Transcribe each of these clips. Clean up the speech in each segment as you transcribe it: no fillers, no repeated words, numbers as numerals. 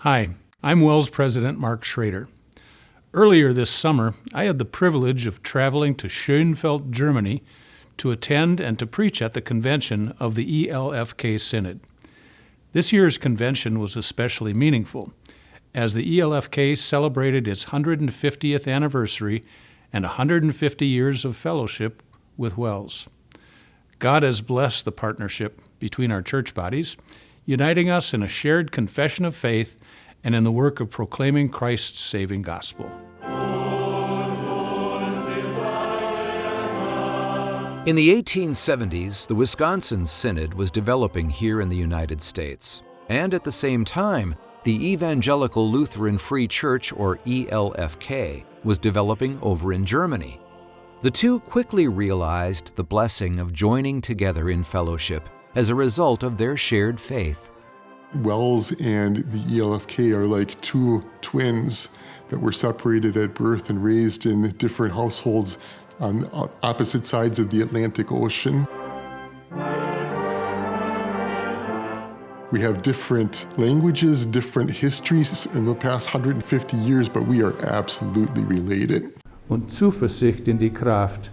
Hi, I'm WELS President Mark Schrader. Earlier this summer, I had the privilege of traveling to Schönefeld, Germany, to attend and to preach at the convention of the ELFK Synod. This year's convention was especially meaningful, as the ELFK celebrated its 150th anniversary and 150 years of fellowship with WELS. God has blessed the partnership between our church bodies, uniting us in a shared confession of faith and in the work of proclaiming Christ's saving gospel. In the 1870s, the Wisconsin Synod was developing here in the United States, and at the same time, the Evangelical Lutheran Free Church, or ELFK, was developing over in Germany. The two quickly realized the blessing of joining together in fellowship as a result of their shared faith. WELS and the ELFK are like two twins that were separated at birth and raised in different households on opposite sides of the Atlantic Ocean. We have different languages, different histories in the past 150 years, but we are absolutely related. Und Zuversicht in die Kraft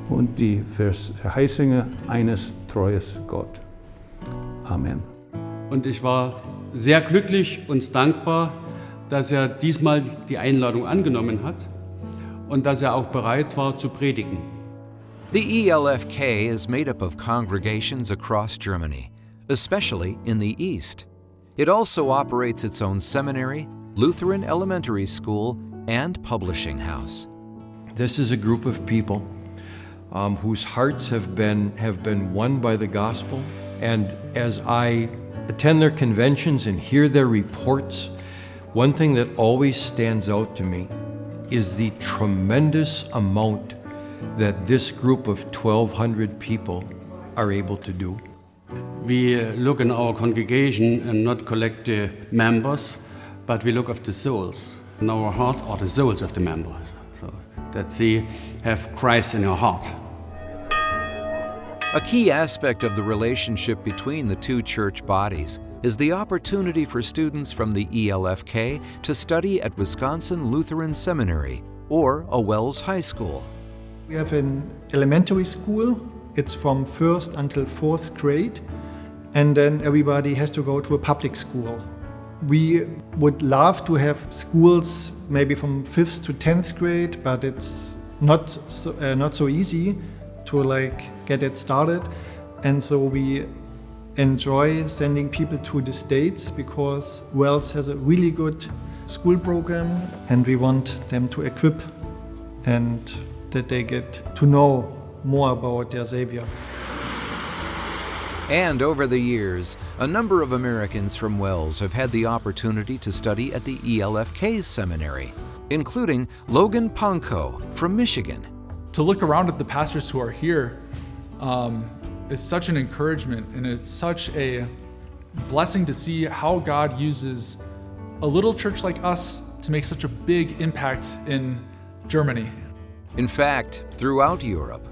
und die Verheißungen eines treues Gott. Amen. Und ich war sehr glücklich und dankbar, dass er diesmal die Einladung angenommen hat und dass er auch bereit war zu predigen. The ELFK is made up of congregations across Germany, especially in the East. It also operates its own seminary, Lutheran elementary school, and publishing house. This is a group of people whose hearts have been won by the gospel. And as I attend their conventions and hear their reports, one thing that always stands out to me is the tremendous amount that this group of 1,200 people are able to do. We look in our congregation and not collect the members, but we look at the souls. In our heart are the souls of the members, so that they have Christ in their heart. A key aspect of the relationship between the two church bodies is the opportunity for students from the ELFK to study at Wisconsin Lutheran Seminary or a WELS high school. We have an elementary school. It's from first until fourth grade, and then everybody has to go to a public school. We would love to have schools maybe from 5th to 10th grade, but it's not so easy to get it started. And so we enjoy sending people to the States because WELS has a really good school program, and we want them to equip and that they get to know more about their Savior. And over the years, a number of Americans from WELS have had the opportunity to study at the ELFK's seminary, including Logan Ponko from Michigan. To look around at the pastors who are here is such an encouragement, and it's such a blessing to see how God uses a little church like us to make such a big impact in Germany. In fact, throughout Europe.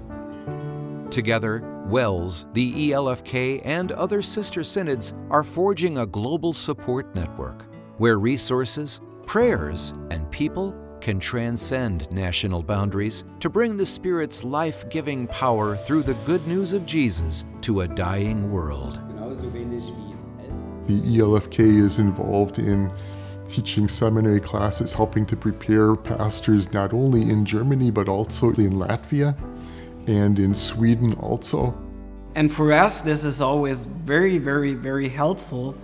Together, WELS, the ELFK, and other sister synods are forging a global support network where resources, prayers, and people can transcend national boundaries to bring the Spirit's life-giving power through the good news of Jesus to a dying world. The ELFK is involved in teaching seminary classes, helping to prepare pastors not only in Germany but also in Latvia and in Sweden also. And for us, this is always very, very, very helpful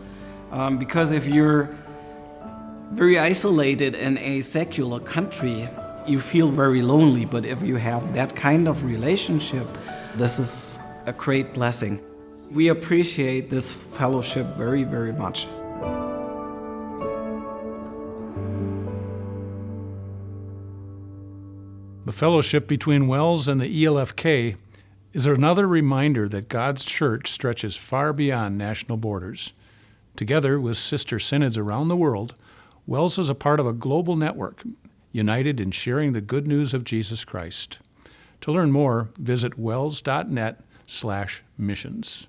because if you're very isolated in a secular country, you feel very lonely. But if you have that kind of relationship, this is a great blessing. We appreciate this fellowship very, very much. The fellowship between WELS and the ELFK is another reminder that God's church stretches far beyond national borders. Together with sister synods around the world, WELS is a part of a global network, united in sharing the good news of Jesus Christ. To learn more, visit wels.net/missions.